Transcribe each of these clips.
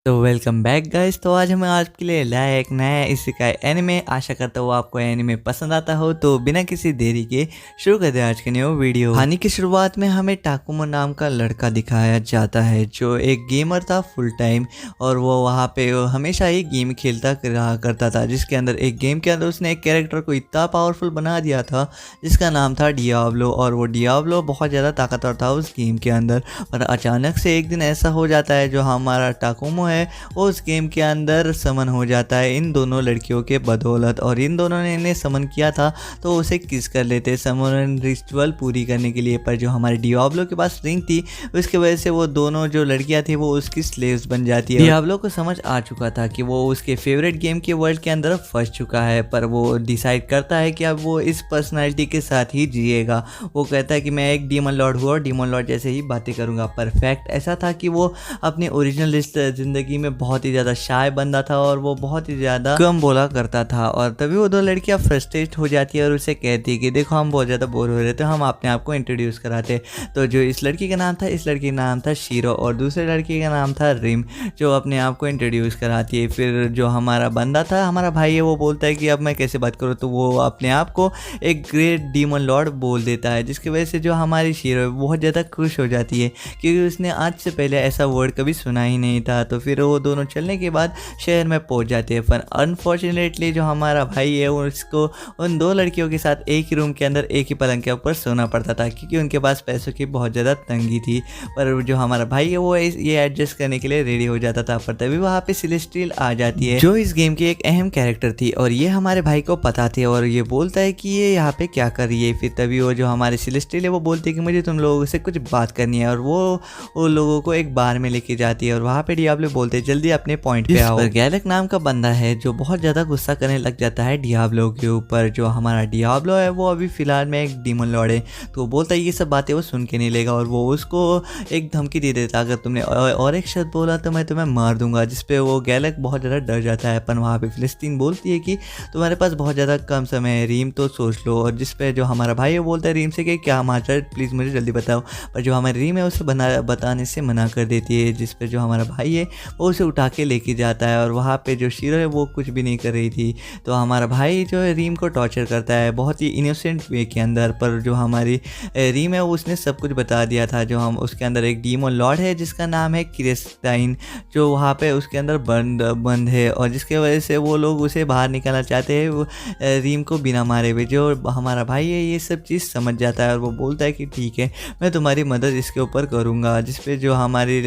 तो welcome back guys. तो आज हमें आपके लिए लाया एक नया इसेकाई एनिमे। आशा करता हूँ आपको एनिमे पसंद आता हो। तो बिना किसी देरी के शुरू करते हैं आज के न्यू वीडियो। कहानी की शुरुआत में हमें टाकुमो नाम का लड़का दिखाया जाता है जो एक गेमर था फुल टाइम, और वो वहाँ पे हमेशा ही गेम खेलता रहा करता था, जिसके अंदर एक गेम के अंदर उसने एक कैरेक्टर को इतना पावरफुल बना दिया था जिसका नाम था डियाब्लो। और वो डियाब्लो बहुत ज़्यादा ताकतवर था उस गेम के अंदर। पर अचानक से एक दिन ऐसा हो जाता है जो हमारा टाकुमो वो उस गेम के अंदर समन हो जाता है इन दोनों लड़कियों के बदौलत। और इन दोनों ने इन्हें समन किया था तो उसे किस कर लेते समन रिचुअल पूरी करने के लिए। पर जो हमारे डियाब्लो के पास रिंग थी उसकी वजह से वो दोनों जो लड़कियां थी वो उसकी स्लेव्स बन जाती है। डियाब्लो को समझ आ चुका था कि वो उसके फेवरेट गेम के वर्ल्ड के अंदर फंस चुका है, पर वो डिसाइड करता है कि अब वो इस पर्सनैलिटी के साथ ही जिएगा। वो कहता है कि मैं एक डीमन लॉर्ड हूँ और डीमन लॉर्ड जैसे ही बातें करूँगा। पर फैक्ट ऐसा था कि वो अपनी ओरिजिनल जिंदगी में बहुत ही ज़्यादा शाय बंदा था और वो बहुत ही ज़्यादा कम बोला करता था। और तभी वो दो लड़कियां फ्रस्ट्रेट हो जाती है और उसे कहती है कि देखो हम बहुत ज़्यादा बोर हो रहे थे, हम अपने आप को इंट्रोड्यूस कराते। तो जो इस लड़की का नाम था, इस लड़की का नाम था शीरो, और दूसरे लड़की का नाम था रिम, जो अपने आप को इंट्रोड्यूस कराती है। फिर जो हमारा बंदा था, हमारा भाई है, वो बोलता है कि अब मैं कैसे बात करूँ, तो वो अपने आप को एक ग्रेट डीमन लॉर्ड बोल देता है, जिसकी वजह से जो हमारी शीरो बहुत ज़्यादा खुश हो जाती है क्योंकि उसने आज से पहले ऐसा वर्ड कभी सुना ही नहीं था। तो फिर वो दोनों चलने के बाद शहर में पहुंच जाते हैं। पर अनफॉर्चुनेटली जो हमारा भाई है उसको उन दो लड़कियों के साथ एक ही रूम के अंदर एक ही पलंग के ऊपर सोना पड़ता था क्योंकि उनके पास पैसों की बहुत ज़्यादा तंगी थी। पर जो हमारा भाई है वो ये एडजस्ट करने के लिए रेडी हो जाता था। पर तभी वहाँ पे सेलेस्टियल आ जाती है जो इस गेम की एक अहम कैरेक्टर थी, और ये हमारे भाई को पता थे और ये बोलता है कि ये यहाँ पे क्या कर रही है। फिर तभी वो जो हमारे सेलेस्टियल है वो बोलती है कि मुझे तुम लोगों से कुछ बात करनी है, और वो लोगों को एक बार में लेके जाती है। और वहाँ पे डियाब्लो बोलते हैं जल्दी अपने पॉइंट पे आओ। गैलक नाम का बंदा है जो बहुत ज़्यादा गुस्सा करने लग जाता है डियाब्लो के ऊपर। जो हमारा डियाब्लो है वो अभी फिलहाल में एक डीमन लॉर्ड है, तो वो बोलता है ये सब बातें वो सुन के नहीं लेगा और वो उसको एक धमकी दे देता अगर तुमने और एक शब्द बोला तो मैं तुम्हें मार दूंगा, जिसपे वो गैलक बहुत ज़्यादा डर जाता है। पर वहाँ पे फिलिस्तीन बोलती है कि तुम्हारे पास बहुत ज़्यादा कम समय है रीम, तो सोच लो। और जिसपे जो हमारा भाई है बोलता है रीम से कि क्या मास्टर प्लीज़ मुझे जल्दी बताओ। पर जो हमारी रीम है उसे बताने से मना कर देती है, जिसपे जो हमारा भाई है वो उसे उठा के लेके जाता है। और वहाँ पे जो शीरो है वो कुछ भी नहीं कर रही थी। तो हमारा भाई जो है रीम को टॉर्चर करता है बहुत ही इनोसेंट वे के अंदर। पर जो हमारी रीम है उसने सब कुछ बता दिया था। जो हम उसके अंदर एक डीमन लॉर्ड है जिसका नाम है क्रिस्टाइन, जो वहाँ पे उसके अंदर बंद है, और जिसके वजह से वो लोग उसे बाहर निकालना चाहते हैं वो रीम को बिना मारे हुए। जो हमारा भाई है ये सब चीज़ समझ जाता है और वो बोलता है कि ठीक है मैं तुम्हारी मदद इसके ऊपर करूँगा, जिसपे जो हमारी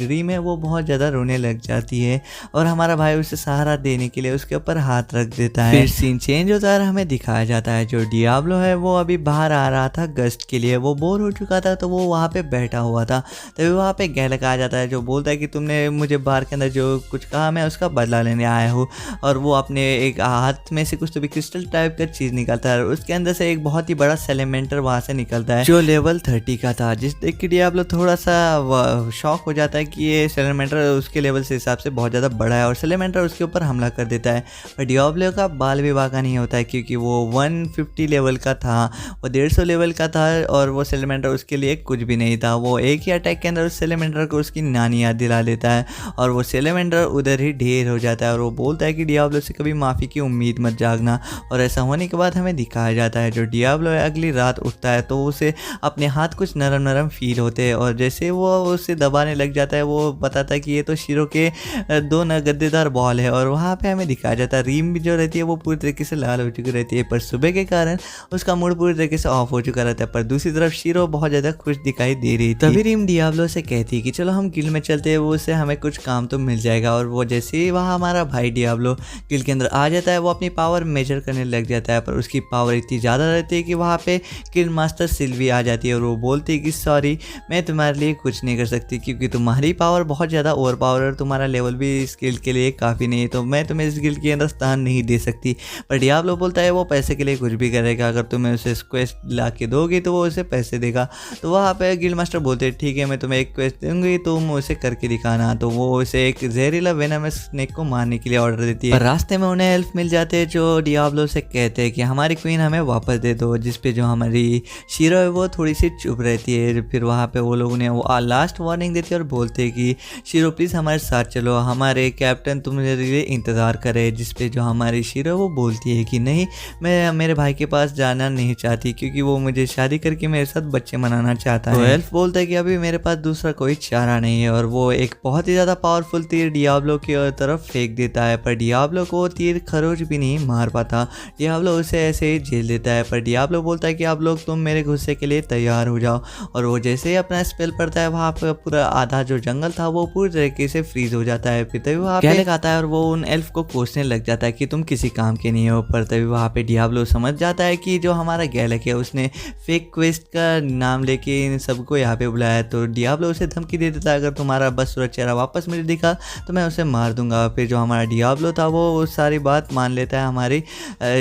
रीम है वो बहुत ज़्यादा रोने लग जाती है और हमारा भाई उसे सहारा देने के लिए उसके ऊपर हाथ रख देता है। फिर सीन चेंज होता है, हमें दिखाया जाता है जो डियाब्लो है वो अभी बाहर आ रहा था गश्त के लिए, वो बोर हो चुका था तो वो वहाँ पे बैठा हुआ था। तभी वहाँ पे गैलक आ जाता है जो बोलता है कि तुमने मुझे बार के अंदर जो कुछ कहा मैं उसका बदला लेने आया हूँ। और वो अपने एक हाथ में से कुछ तो भी क्रिस्टल टाइप का चीज़ निकलता है और उसके अंदर से एक बहुत ही बड़ा सेलेमेंटर वहाँ से निकलता है जो लेवल 30 का था, जिस देख के डियाब्लो थोड़ा सा शॉक हो जाता है कि ये सेलेमेंटर उसके लेवल से हिसाब से बहुत ज़्यादा बड़ा है और सेलेमेंटर उसके ऊपर हमला कर देता है। पर डियाब्लो का बाल विवाह का नहीं होता है क्योंकि वो 150 लेवल का था, वो 150 लेवल का था और वो सेलेमेंटर उसके लिए कुछ भी नहीं था। वो एक ही अटैक के अंदर उस सेलेमेंटर को उसकी नानी याद दिला देता है और वो सेलेमेंटर उधर ही ढेर हो जाता है। और वो बोलता है कि डियाब्लो से कभी माफ़ी की उम्मीद मत जागना। और ऐसा होने के बाद हमें दिखाया जाता है जो डियाब्लो है अगली रात उठता है तो उसे अपने हाथ कुछ नरम नरम फील होते हैं और जैसे वो उसे दबाने लग जाता है वो बताता है कि ये तो शीरो के दो गद्देदार बॉल है। और वहाँ पे हमें दिखाया जाता है रीम भी जो रहती है वो पूरी तरीके से लाल हो चुकी रहती है, पर सुबह के कारण उसका मूड पूरी तरीके से ऑफ हो चुका रहता है। पर दूसरी तरफ शीरो बहुत ज़्यादा खुश दिखाई दे रही थी। तभी रीम डियाब्लो से कहती है कि चलो हम गिल्ड में चलते हैं, वो उससे हमें कुछ काम तो मिल जाएगा। और वो जैसे ही वहाँ हमारा भाई डियाब्लो गिल्ड के अंदर आ जाता है वो अपनी पावर मेजर करने लग जाता है, पर उसकी पावर इतनी ज़्यादा रहती है कि वहाँ पे गिल्ड मास्टर सिल्वी आ जाती है और वो बोलती है कि सॉरी मैं तुम्हारे लिए कुछ नहीं कर सकती क्योंकि तुम्हारी पावर बहुत ज़्यादा ओवर पावर और तुम्हारा लेवल भी इस गिल्ड के लिए काफ़ी नहीं है, तो मैं तुम्हें इस गिल्ड के अंदर स्थान नहीं दे सकती। पर डियाब्लो बोलता है वो पैसे के लिए कुछ भी करेगा, अगर तुम्हें उसे क्वेस्ट ला के दोगे तो वो उसे पैसे देगा। तो वहाँ पे गिल्ड मास्टर बोलते हैं ठीक है मैं तुम्हें एक क्वेस्ट दूंगी तुम उसे करके दिखाना। तो वो उसे एक जहरीला वेनमस स्नेक को मारने के लिए ऑर्डर देती है। पर रास्ते में उन्हें हेल्प मिल जाते हैं जो डियाब्लो से कहते हैं कि हमारी क्वीन हमें वापस दे दो, जिसपे जो हमारी शीरो है वो थोड़ी सी चुप रहती है। फिर वहाँ पे वो लोग उन्हें वो लास्ट वार्निंग देती है और बोलते हैं कि शीरो प्लीज़ हमारे साथ चलो, हमारे कैप्टन तुम्हारे लिए इंतज़ार करे। जिस पे जो हमारी शीरो वो बोलती है कि नहीं, मैं मेरे भाई के पास जाना नहीं चाहती क्योंकि वो मुझे शादी करके मेरे साथ बच्चे मनाना चाहता है। तो एल्फ बोलता है कि अभी मेरे पास दूसरा कोई चारा नहीं है और वो एक बहुत ही ज़्यादा पावरफुल तीर डियाब्लो की तरफ फेंक देता है, पर डियाब्लो को तीर खरोच भी नहीं मार पाता। डियाब्लो उसे ऐसे ही झेल देता है, पर डियाब्लो बोलता है कि आप लोग तुम मेरे गुस्से के लिए तैयार हो जाओ। और वो जैसे ही अपना स्पेल पड़ता है वहाँ पर पूरा आधा जो जंगल था वो पूरी तरीके से फ्रीज हो जाता है। फिर तभी वहाँ पे आता है और वो उन एल्फ को कोसने लग जाता है कि तुम किसी काम के नहीं हो। पर तभी वहाँ पे डियाब्लो समझ जाता है कि जो हमारा गैलक है उसने फेक क्वेस्ट का नाम लेके इन सबको यहाँ पे बुलाया है। तो डियाब्लो उसे धमकी दे देता है, अगर तुम्हारा बस सूरज चेहरा वापस मुझे दिखा तो मैं उसे मार दूंगा। फिर जो हमारा डियाब्लो था वो सारी बात मान लेता है हमारी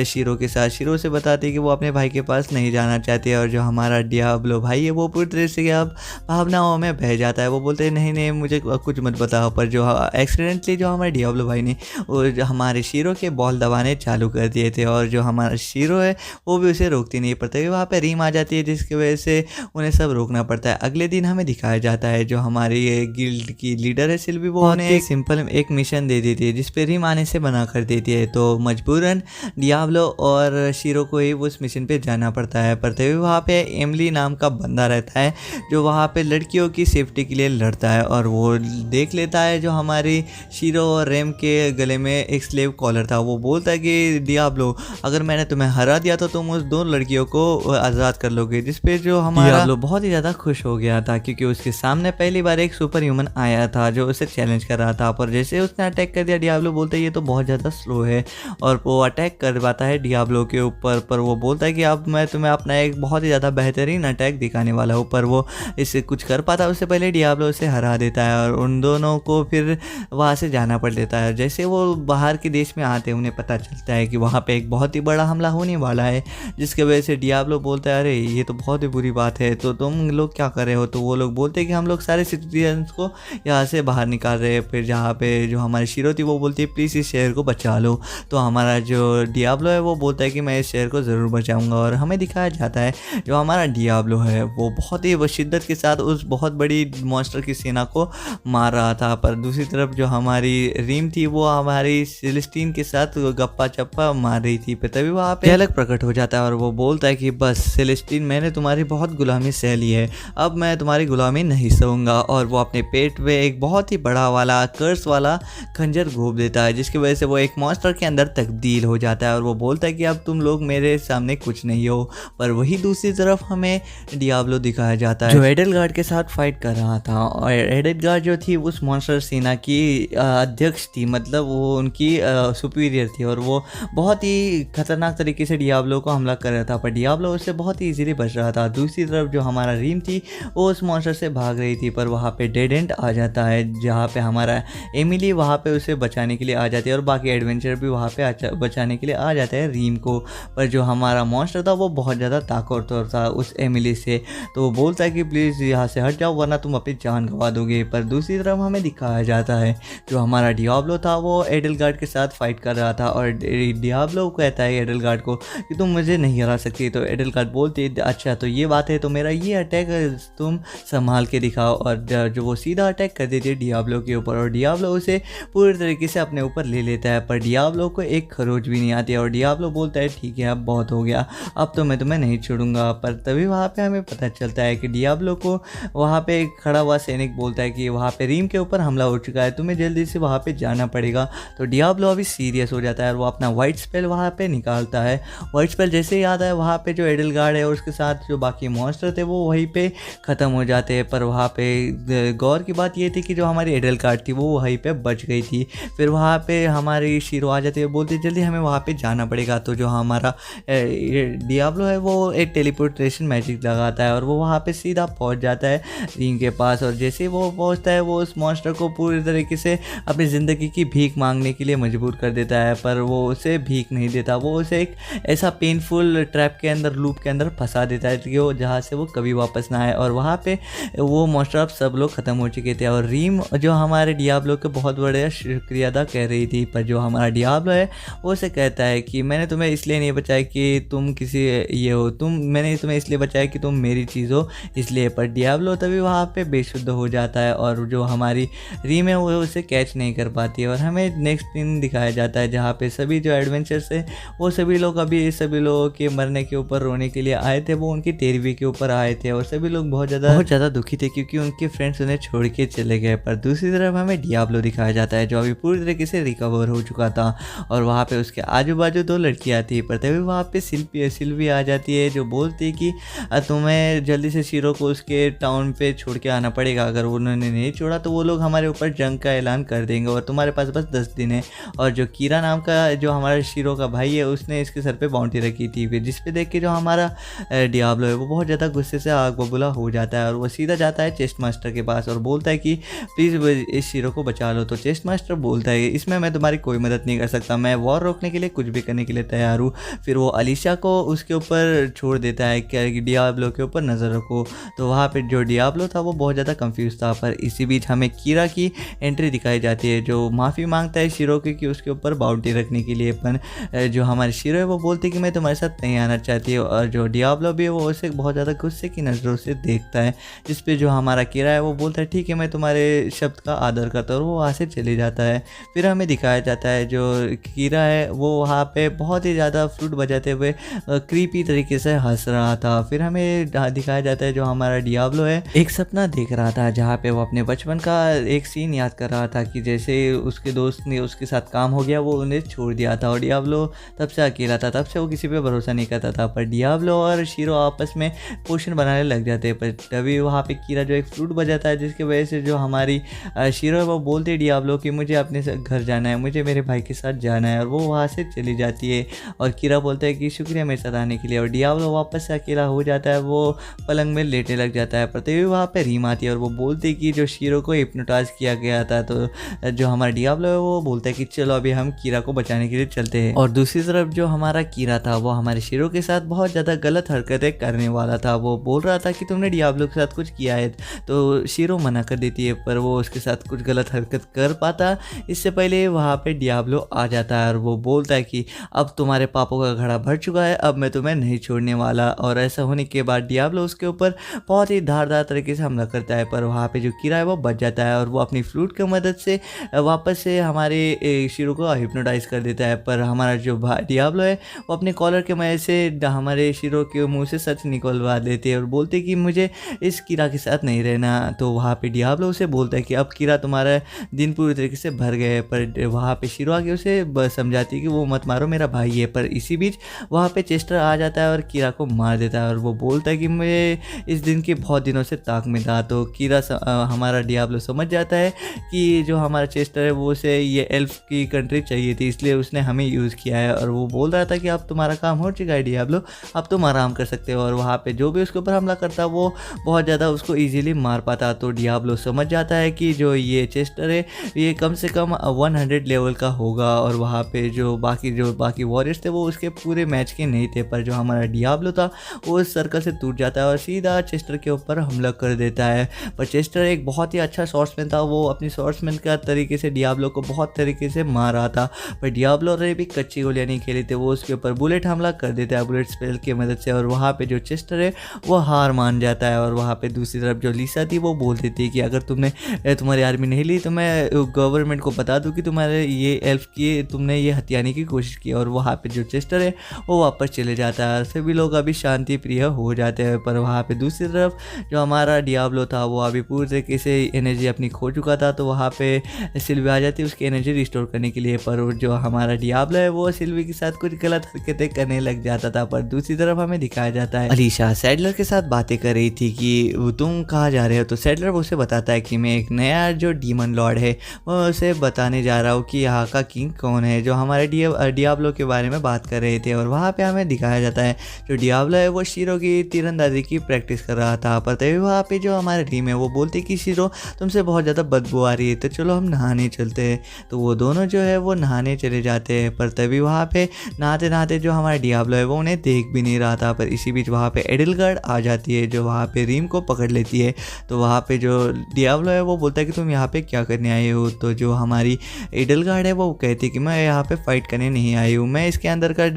शीरो के साथ। शीरो से बताती है कि वो अपने भाई के पास नहीं जाना चाहती है और जो हमारा डियाब्लो भाई है वो पूरी तरह से अब भावनाओं में बह जाता है। वो बोलते हैं नहीं नहीं मुझे कुछ मत बताओ। पर जो एक्सीडेंटली जो हमारे डियाब्लो भाई ने वो जो हमारे शीरो के बॉल दबाने चालू कर दिए थे और जो हमारा शीरो है वो भी उसे रोकती नहीं पड़ता। वहाँ पे रीम आ जाती है जिसकी वजह से उन्हें सब रोकना पड़ता है। अगले दिन हमें दिखाया जाता है जो हमारी गिल्ड की लीडर है सिल्वी, वो उन्हें एक सिंपल एक मिशन दे देती है जिसपे रीम आने से मना कर देती है। तो मजबूरन डियाब्लो और शीरो को ही उस मिशन पे जाना पड़ता है। पर तभी वहाँ पे एमिली नाम का बंदा रहता है जो वहाँ पे लड़कियों की सेफ्टी के लिए लड़ता है और वो देख लेता है जो हमारी शीरो और रेम के गले में एक स्लेव कॉलर था। वो बोलता है कि डियाब्लो अगर मैंने तुम्हें हरा दिया तो तुम उस दो लड़कियों को आज़ाद कर लोगे। जिस पे जो हमारा डियाब्लो बहुत ही ज़्यादा खुश हो गया था क्योंकि उसके सामने पहली बार एक सुपर ह्यूमन आया था जो उसे चैलेंज कर रहा था। पर जैसे उसने अटैक कर दिया डियाब्लो बोलता है ये तो बहुत ज़्यादा स्लो है और वो अटैक करवाता है डियाब्लो के ऊपर। पर वो बोलता है कि अब मैं तुम्हें अपना एक बहुत ही ज़्यादा बेहतरीन अटैक दिखाने वाला हूँ। पर वो इससे कुछ कर पाता उससे पहले डियाब्लो उसे हरा देता है और उन दोनों को फिर वहाँ से जाना पड़ देता है। जैसे वो बाहर के देश में आते उन्हें पता चलता है कि वहाँ पे एक बहुत ही बड़ा हमला होने वाला है जिसके वजह से डियाब्लो बोलता है अरे ये तो बहुत ही बुरी बात है, तो तुम लोग क्या कर रहे हो। तो वो लोग बोलते हैं कि हम लोग सारे सिटीजन्स को यहाँ से बाहर निकाल रहे हैं। फिर जहाँ पे जो हमारी शीरो थी वो बोलती है प्लीज़ इस शहर को बचा लो। तो हमारा जो डियाब्लो है वो बोलता है कि मैं इस शहर को ज़रूर बचाऊँगा और हमें दिखाया जाता है जो हमारा डियाब्लो है वो बहुत ही शिद्दत के साथ उस बहुत बड़ी मॉन्स्टर की सेना को मार रहा था। पर दूसरी तरफ जो हमारी रीम थी वो हमारी सेलेस्टीन के साथ गप्पा चप्पा मार रही थी। तभी वहाँ पे गैलक प्रकट हो जाता है और वो बोलता है कि बस सेलेस्टीन मैंने तुम्हारी बहुत गुलामी सह ली है, अब मैं तुम्हारी गुलामी नहीं सहूँगा। और वो अपने पेट में एक बहुत ही बड़ा वाला कर्स वाला खंजर घोंप देता है जिसकी वजह से वो एक मॉन्स्टर के अंदर तब्दील हो जाता है और वो बोलता है कि अब तुम लोग मेरे सामने कुछ नहीं हो। पर वही दूसरी तरफ हमें डियाब्लो दिखाया जाता है जो एडलगार्ड के साथ फाइट कर रहा था। और एडलगार्ड जो थी उस मॉन्स्टर सेना की अध्यक्ष थी, मतलब वो उनकी सुपीरियर थी और वो बहुत ही खतरनाक तरीके से डियाब्लो को हमला कर रहा था। पर डियाब्लो उससे बहुत ही इजीली बच रहा था। दूसरी तरफ जो हमारा रीम थी वो उस मॉन्स्टर से भाग रही थी पर वहाँ पे डेड एंड आ जाता है जहाँ पे हमारा एमिली वहाँ पे उसे बचाने के लिए आ जाती है और बाकी एडवेंचर भी वहाँ पे बचाने के लिए आ जाते हैं रीम को। पर जो हमारा मॉन्स्टर था वो बहुत ज़्यादा ताकतवर था उस एमिली से, तो वो बोलता है कि प्लीज़ यहाँ से हट जाओ वरना तुम अपनी जान गंवा दोगे। पर दूसरी तरफ हमें दिखाया जाता है जो हमारा डियाब्लो था वो एडलगार्ड के साथ फाइट कर रहा था और डियाब्लो कहता है एडलगार्ड को कि तुम मुझे नहीं हरा सकती। तो एडलगार्ड बोलती है अच्छा तो ये बात है तो मेरा ये अटैक तुम संभाल के दिखाओ। और जो वो सीधा अटैक कर देती है डियाब्लो के ऊपर और डियाब्लो उसे पूरी तरीके से अपने ऊपर ले लेता है। पर डियाब्लो को एक खरोच भी नहीं आती है और डियाब्लो बोलता है ठीक है अब बहुत हो गया, अब तो मैं तुम्हें नहीं छोड़ूंगा। पर तभी वहाँ पे हमें पता चलता है कि डियाब्लो को वहाँ पे खड़ा हुआ सैनिक बोलता है कि वहाँ पे रीम के ऊपर हमला हो चुका है, तुम्हें जल्दी से वहाँ पे जाना पड़ेगा। तो डियाब्लो अभी सीरियस हो जाता है और वो अपना वाइट स्पेल वहाँ पे निकालता है। वाइट स्पेल जैसे ही आता है वहाँ पे जो एडलगार्ड है और उसके साथ जो बाकी मॉन्स्टर थे वो वहीं पे ख़त्म हो जाते हैं। पर वहाँ पे गौर की बात ये थी कि जो हमारी एडलगार्ड थी वो वहीं पे बच गई थी। फिर वहाँ पे हमारी शीरो आ जाती है, बोलती जल्दी हमें वहाँ पे जाना पड़ेगा। तो जो हमारा डियाब्लो है वो एक टेलीपोर्टेशन मैजिक लगाता है और वो वहाँ पे सीधा पहुँच जाता है रीम के पास। और जैसे वो पहुँचता है वो उस मॉन्स्टर को पूरी तरीके से अपनी ज़िंदगी की भीख मांगने के लिए मजबूर कर देता है। पर वो उसे भीख नहीं देता, वो उसे एक ऐसा पेनफुल ट्रैप के अंदर लूप के अंदर फंसा देता है कि वो जहाँ से वो कभी वापस ना आए। और वहाँ पे वो मॉन्स्टर अब सब लोग ख़त्म हो चुके थे और रीम जो हमारे डियाब्लो के बहुत बड़े शुक्रिया अदा कह रही थी। पर जो हमारा डियाब्लो है वो उसे कहता है कि मैंने तुम्हें इसलिए नहीं बचाया कि तुम किसी ये हो, मैंने तुम्हें इसलिए बचाया कि तुम मेरी चीज़ हो इसलिए। पर डियाब्लो तभी वहाँ पे बेशुद्ध हो जाता है और जो हमारी रीम है वो उसे कैच नहीं कर पाती है। और हमें नेक्स्ट दिन दिखाया जाता है जहाँ पे सभी जो एडवेंचर्स है वो सभी लोग अभी सभी लोगों के मरने के ऊपर रोने के लिए आए थे, वो उनकी 13वीं के ऊपर आए थे और सभी लोग बहुत ज़्यादा दुखी थे क्योंकि उनके फ्रेंड्स उन्हें छोड़ के चले गए। पर दूसरी तरफ हमें डियाब्लो दिखाया जाता है जो अभी पूरी तरीके से रिकवर हो चुका था और वहाँ पे उसके आजू बाजू 2 लड़कियाँ थी। पर तभी वहाँ पे सिल्वी आ जाती है जो बोलती है कि तुम्हें जल्दी से शीरो को उसके टाउन पे छोड़ के आना पड़ेगा, अगर उन्होंने नहीं छोड़ा तो वो लोग हमारे ऊपर जंग का ऐलान कर देंगे और तुम्हारे पास बस 10 दिन है। और जो कीरा नाम का जो हमारा शीरो का भाई है उसने इसके सर पे बाउंड्री रखी थी, फिर जिस पे देख के जो हमारा डियाब्लो है वो बहुत ज़्यादा गुस्से से आग बबूला हो जाता है और वो सीधा जाता है चेस्ट मास्टर के पास और बोलता है कि प्लीज़ इस शीरो को बचा लो। तो चेस्ट मास्टर बोलता है इसमें मैं तुम्हारी कोई मदद नहीं कर सकता, मैं वॉर रोकने के लिए कुछ भी करने के लिए तैयार हूँ। फिर वो अलीशा को उसके ऊपर छोड़ देता है कि डियाब्लो के ऊपर नज़र रखो। तो वहाँ पे जो डियाब्लो था वो बहुत ज़्यादा कंफ्यूज था। पर इसी बीच हमें कीरा की एंट्री दिखाई जाती है जो माफ़ी मांगता है शीरो की कि उसके ऊपर बाउंड्री रखने के लिए। पर जो हमारे शीरो है वो बोलते हैं कि मैं तुम्हारे साथ नहीं आना चाहती हूँ। और जो डियाब्लो भी है वो उसे बहुत ज़्यादा गुस्से की नज़रों से देखता है, जिस पे जो हमारा कीरा है वो बोलता है ठीक है मैं तुम्हारे शब्द का आदर करता हूँ और वो वहाँ से चले जाता है। फिर हमें दिखाया जाता है जो कीरा है वो वहाँ पे बहुत ही ज़्यादा फ्लूट बजाते हुए क्रीपी तरीके से हंस रहा था। फिर हमें दिखाया जाता है जो हमारा डियाब्लो है एक सपना देख रहा था जहाँ पे वो अपने बचपन का एक सीन याद कर रहा था कि जैसे उसके दोस्त ने उसके साथ काम हो गया वो उन्हें छोड़ दिया था और डियाब्लो तब से अकेला था, तब से वो किसी पे भरोसा नहीं करता था। पर डियाब्लो और शीरो आपस में पोषण बनाने लग जाते हैं। पर तभी वहाँ पे कीरा जो एक फ्लूट बजाता है जिसकी वजह से जो हमारी शीरो है वो बोलते डियाब्लो कि मुझे अपने घर जाना है, मुझे मेरे भाई के साथ जाना है और वो वहाँ से चली जाती है। और कीरा बोलता है कि शुक्रिया मेरे साथ आने के लिए और डियाब्लो वापस से अकेला हो जाता है, वो पलंग में लेटने लग जाता है। पर तभी वहाँ पे रीम आती है और वो बोलती है कि जो शीरो को हिप्नोटाइज किया गया था। तो जो हमारा डियाब्लो है वो बोलता है कि चलो अभी हम कीरा को बचाने के लिए चलते हैं। और दूसरी तरफ जो हमारा कीरा था वो हमारे शीरो के साथ बहुत ज़्यादा गलत हरकतें करने वाला था। वो बोल रहा था कि तुमने डियाब्लो के साथ कुछ किया है, तो शीरो मना कर देती है पर वो उसके साथ कुछ गलत हरकत कर पाता इससे पहले वहाँ पे डियाब्लो आ जाता है और वो बोलता है कि अब तुम्हारे पापों का घड़ा भर चुका है, अब मैं तुम्हें नहीं छोड़ने वाला। और ऐसा होने के बाद डियाब्लो उसके ऊपर बहुत ही धारदार तरीके से हमला करता है। पर वहाँ पे जो कीरा है वो बच जाता है और वो अपनी फ्लूट की मदद से वापस से हमारे शीरो को हिप्नोटाइज कर देता है। पर हमारा जो डियाब्लो है वो अपने कॉलर के मदद से हमारे शीरो के मुंह से सच निकलवा देते हैं और बोलते कि मुझे इस कीरा के साथ नहीं रहना। तो वहाँ पे डियाब्लो उसे बोलता है कि अब कीरा तुम्हारा दिन पूरी तरीके से भर गए। पर वहाँ पे शीरो आके उसे समझाती है कि वो मत मारो मेरा भाई है। पर इसी बीच वहाँ पे चेस्टर आ जाता है और कीरा को मार देता है और वो बोलता है कि मैं इस दिन के बहुत दिनों से ताक में था। तो कीरा हमारा डियाब्लो समझ जाता है कि जो हमारा चेस्टर है वो उसे ये एल्फ की कंट्री चाहिए थी इसलिए उसने हमें यूज़ किया है। और वो बोल रहा था कि अब तुम्हारा काम हो चुका है डियाब्लो, अब तुम आराम कर सकते हो। और वहाँ पे जो भी उसके ऊपर हमला करता वो बहुत ज़्यादा उसको ईजिली मार पाता। तो डियाब्लो समझ जाता है कि जो ये चेस्टर है ये कम से कम 100 लेवल का होगा और वहाँ पे जो बाकी वॉरियर्स थे वो उसके पूरे मैच के नहीं थे। पर जो हमारा डियाब्लो था वो उस सर्कल से टूट जाता है और सीधा चेस्टर के ऊपर हमला कर देता है। पर चेस्टर एक बहुत ही अच्छा शॉट्समैन था, वो अपनी शॉट्समैन का तरीके से डियाब्लो को बहुत तरीके से मार रहा था। पर डियाब्लो ने भी कच्ची गोलियाँ नहीं खेली थी, वो उसके ऊपर बुलेट हमला कर देता है बुलेट स्पेल की मदद से। और वहाँ पे जो चेस्टर है वो हार मान जाता है। और वहाँ पे दूसरी तरफ जो लिसा थी वो बोलती थी कि अगर तुम्हारी आर्मी नहीं ली तो मैं गवर्नमेंट को बता दूँ कि तुम्हारे ये एल्फ की तुमने ये हथियाने की कोशिश की। और वहाँ पे जो चेस्टर है वो वापस चले जाता है, सभी लोग अभी शांति प्रिय हो जाते हैं। पर वहाँ पे दूसरी तरफ जो हमारा डियाब्लो था वो अभी पूरी तरीके से एनर्जी अपनी खो चुका था। तो वहाँ पे सिल्वी आ जाती है उसकी एनर्जी रिस्टोर करने के लिए। पर जो हमारा डियाब्लो है वो सिल्वी के साथ कुछ गलत हरकतें करने लग जाता था। पर दूसरी तरफ हमें दिखाया जाता है अलीशा सैडलर के साथ बातें कर रही थी कि तुम कहाँ जा रहे हो। तो सैडलर उसे बताता है कि मैं एक नया जो डीमन लॉर्ड है वो उसे बताने जा रहा हूँ कि यहाँ का किंग कौन है, जो हमारे डियाब्लो के बारे में बात कर रहे थे। और वहाँ पे हमें दिखाया जाता है जो डियाब्लो है वो शीरो की तीरंदाजी की प्रैक्टिस कर रहा था। पर तभी वहाँ पे जो हमारे टीम है वो बोलती कि शीरो तुमसे बहुत ज़्यादा बदबू आ रही है, तो चलो हम नहाने चलते हैं। तो वो दोनों जो है वो नहाने चले जाते हैं। पर तभी वहाँ पे नहाते नहाते जो हमारा डियाब्लो है वो उन्हें देख भी नहीं रहा था। पर इसी बीच वहाँ पे एडलगार्ड आ जाती है जो वहाँ पे रीम को पकड़ लेती है। तो वहाँ पे जो डियाब्लो है वो बोलता है कि तुम यहाँ पे क्या करने आए हो। तो जो हमारी एडलगार्ड है वो कहती है कि मैं यहाँ पे फाइट करने नहीं आई हूँ, मैं इसके अंदर का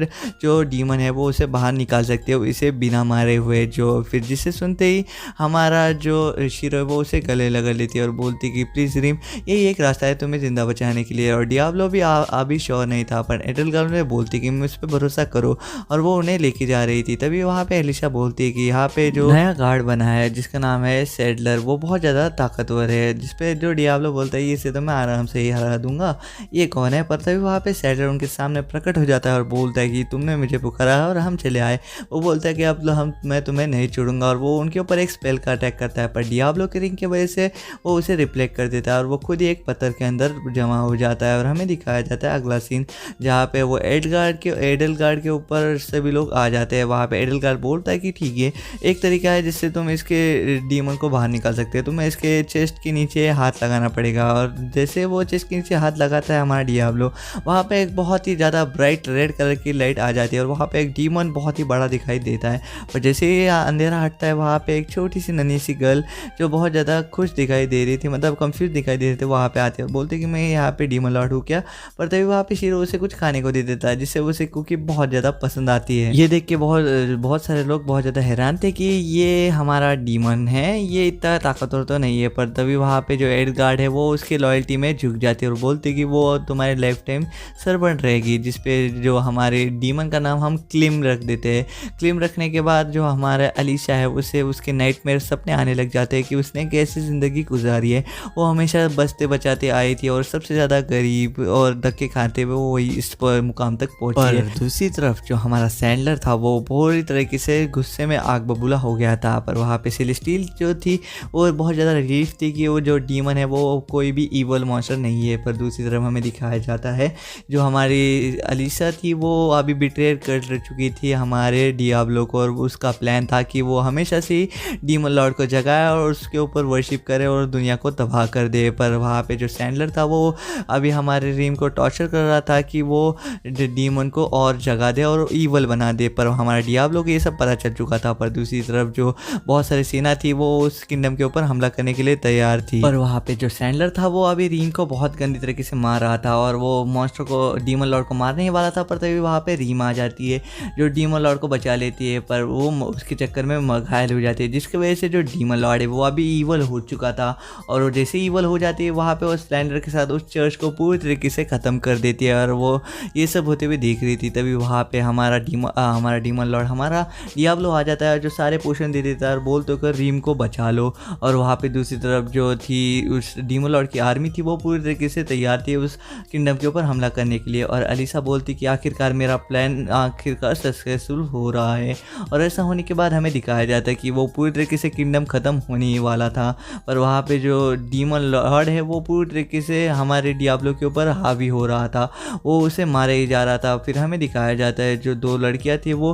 जो डीमन है वो उसे बाहर निकाल सकती है इसे बिना मारे हुए। जो फिर जिसे सुनते ही हमारा जो शीरो है वो उसे गले लगा लेती है और बोलती कि प्लीज़ रीम यही एक रास्ता है तुम्हें ज़िंदा बचाने के लिए। और डियाब्लो भी अभी श्योर नहीं था, पर एडलगार्ड ने बोलती कि मुझ पर भरोसा करो, और वो उन्हें लेके जा रही थी। तभी वहाँ पे एलिशा बोलती है कि यहाँ पे जो नया गार्ड बना है जिसका नाम है सैडलर, वो बहुत ज़्यादा ताकतवर है, जिसपे जो डियाब्लो बोलता है इसे तो मैं आराम से ही हरा दूंगा, ये कौन है। पर तभी वहाँ पे सैडलर उनके सामने प्रकट हो जाता है और बोलता है कि तुमने मुझे पुकारा है और हम चले आए। वो बोलता है कि अब मैं तुम्हें नहीं छोड़ूंगा, और वो उनके ऊपर एक स्पेल का अटैक करता है, पर डियाब्लो के रिंग की वजह से वो उसे रिफ्लेक्ट कर देता है और वो खुद ही एक पत्थर के अंदर जमा हो जाता है। और हमें दिखाया जाता है अगला सीन जहाँ पे वो एडलगार्ड के ऊपर सभी लोग आ जाते हैं। वहाँ पे एडलगार्ड बोलता है कि ठीक है, एक तरीका है जिससे तुम इसके डीमन को बाहर निकाल सकते हो, तुम्हें इसके चेस्ट के नीचे हाथ लगाना पड़ेगा। और जैसे वो चेस्ट के नीचे हाथ लगाता है हमारा डियाब्लो, वहाँ पे एक बहुत ही ज़्यादा ब्राइट रेड कलर की लाइट आ जाती है और वहाँ पे एक डीमन बहुत ही बड़ा दिखाई देता है। पर जैसे ही अंधेरा हटता है, वहाँ पे एक छोटी सी नन्ही सी गर्ल जो बहुत ज़्यादा खुश दिखाई दे रही थी, मतलब कंफ्यूज दिखाई दे रही थी, वहाँ पे आते हैं, बोलते कि मैं यहाँ पे डीमन लॉर्ड हूँ क्या। पर तभी वहाँ पे शीरो उसे कुछ खाने को दे देता है, जिससे उसे कुकी बहुत ज़्यादा पसंद आती है। ये देख के बहुत सारे लोग बहुत ज़्यादा हैरान थे कि ये हमारा डीमन है, ये इतना ताकतवर तो नहीं है। पर तभी वहाँ पे जो एडगार्ड है वो उसकी लॉयल्टी में झुक जाती है और बोलती कि वो तुम्हारे लाइफ टाइम सर्वेंट रहेगी, जिसपे जो हमारे डीमन का नाम हम क्लिम रख देते हैं। क्लिम रखने के बाद जो हमारा अलीशा है उसे उसके नाइटमेयर सपने आने लग जाते हैं कि उसने कैसी ज़िंदगी गुजारी है, वो हमेशा बचते बचाते आई थी और सबसे ज़्यादा गरीब और धक्के खाते हुए वो वही इस मुकाम तक पहुंची है। दूसरी तरफ जो हमारा सैंडलर था वो पूरी तरीके से गुस्से में आग बबूला हो गया था। पर वहाँ पे सेलेस्टियल जो थी वो बहुत ज़्यादा रिलीफ थी कि वो जो डीमन है वो कोई भी ईवल मॉन्स्टर नहीं है। पर दूसरी तरफ हमें दिखाया जाता है जो हमारी अलीशा थी वो अभी बिट्रेयर कर चुकी थी हमारे डियाब्लो को, और उसका प्लान था कि वो हमेशा से ही डीमन लॉर्ड को जगाए और उसके ऊपर वर्शिप करे और दुनिया को तबाह कर दे। पर वहाँ पे जो सैंडलर था वो अभी हमारे रीम को टॉर्चर कर रहा था कि वो डीमन को और जगा दे और ईवल बना दे, पर हमारा डियाब्लो को ये सब पता चल चुका था। पर दूसरी तरफ जो बहुत सारी सेना थी वो उस किंगडम के ऊपर हमला करने के लिए तैयार थी। पर वहाँ पे जो सैंडलर था वो अभी रीम को बहुत गंदी तरीके से मार रहा था और वो मॉन्स्टर को डीमन लॉर्ड को मारने ही वाला था। पर तभी वहाँ पे रीम आ जाती है जो डीमन लॉर्ड को बचा लेती है, पर वो उसके चक्कर में घायल हो जाती है, जिसकी वजह से जो डीमन लॉर्ड है वो अभी ईवल हो चुका था। और वो जैसे ईवल हो जाती है वहाँ पे वो स्लैंडर के साथ उस चर्च को पूरी तरीके से ख़त्म कर देती है और वो ये सब होते हुए देख रही थी। तभी वहाँ पे हमारा डीमन लॉर्ड हमारा डियाब्लो आ जाता है जो सारे पोषण दे देता है और बोलते कर रीम को बचा लो। और वहाँ पे दूसरी तरफ जो थी उस डीमन लॉर्ड की आर्मी थी वो पूरी तरीके से तैयार थी उस किंगडम के ऊपर हमला करने के लिए। और अलीशा बोलती कि आखिरकार मेरा प्लान आखिरकार सक्सेसफुल हो रहा है। और ऐसा होने के बाद हमें दिखाया जाता है कि वो पूरी तरीके से किंगडम ख़त्म होने ही वाला था। पर वहाँ पे जो डीमन लॉर्ड है वो पूरी तरीके से हमारे डियाब्लो के ऊपर हावी हो रहा था, वो उसे मारे ही जा रहा था। फिर हमें दिखाया जाता है जो दो लड़कियाँ थी वो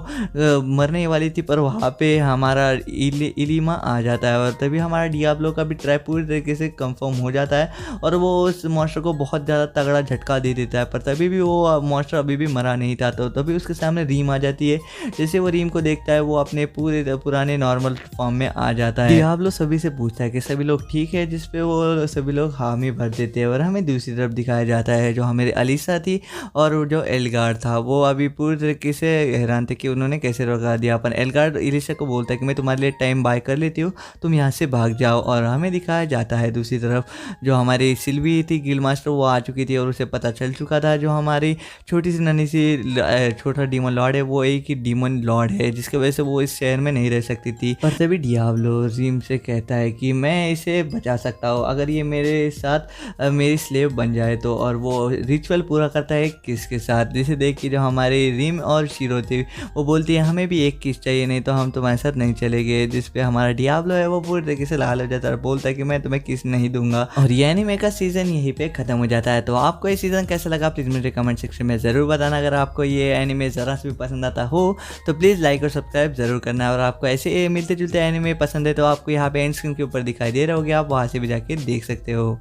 मरने वाली थी, पर वहाँ पे हमारा इलीमा आ जाता है और तभी हमारा डियाब्लो का भी ट्रैप पूरी तरीके से कंफर्म हो जाता है और वो उस मॉन्स्टर को बहुत ज़्यादा तगड़ा झटका दे देता है। पर तभी भी वो मॉन्स्टर अभी भी मरा नहीं था, तो तभी उसके सामने रीम आ जाती है। जैसे वो रीम को देखता है वो अपने पुराने नॉर्मल फॉर्म में आ जाता है। डियाब्लो सभी से पूछता है कि सभी लोग ठीक है, जिसपे वो सभी लोग हामी भर देते हैं। और हमें दूसरी तरफ दिखाया जाता है जो हमारी अलीशा थी और जो एडगार्ड था वो अभी पूरी तरीके से हैरान थे कि उन्होंने कैसे रोका दिया। अपन एडगार्ड अलीशा को बोलता है कि मैं तुम्हारे लिए टाइम बाय कर लेती हूँ, तुम यहाँ से भाग जाओ। और हमें दिखाया जाता है दूसरी तरफ जो हमारी सिल्वी थी गिल्ड मास्टर वो आ चुकी थी और उसे पता चल चुका था जो हमारी छोटी सी नन्ही सी छोटा डीमन लॉर्ड है वो एक ही डीमन लॉर्ड है, जिसकी वजह से वो इस शहर में नहीं रह सकती थी। पर तभी डियाब्लो रीम से कहता है कि मैं इसे बचा सकता हूँ अगर ये मेरे साथ मेरी स्लेव बन जाए तो। और वो रिचुअल पूरा करता है किस के साथ, जिसे देख के जो हमारी रीम और शीरो थी वो बोलती है हमें भी एक किस चाहिए, नहीं तो हम तुम्हारे साथ नहीं चलेंगे। जिसपे हमारा डियाब्लो है वो पूरी तरीके से लाल हो जाता है और बोलता है कि मैं तुम्हें किस नहीं दूंगा। और ये एनीमे का सीजन यहीं पे खत्म हो जाता है। तो आपको ये सीजन कैसा लगा प्लीज़ मुझे कमेंट सेक्शन में ज़रूर बताना। अगर आपको ये एनीमे ज़रा से भी पसंद आता हो तो प्लीज़ लाइक और सब्सक्राइब ज़रूर करना। और आपको ऐसे मिलते जुलते एनीमे पसंद है तो आपको यहाँ पे एंड स्क्रीन के ऊपर दिखाई दे रहा होगा, आप वहाँ से भी जाके देख सकते हो।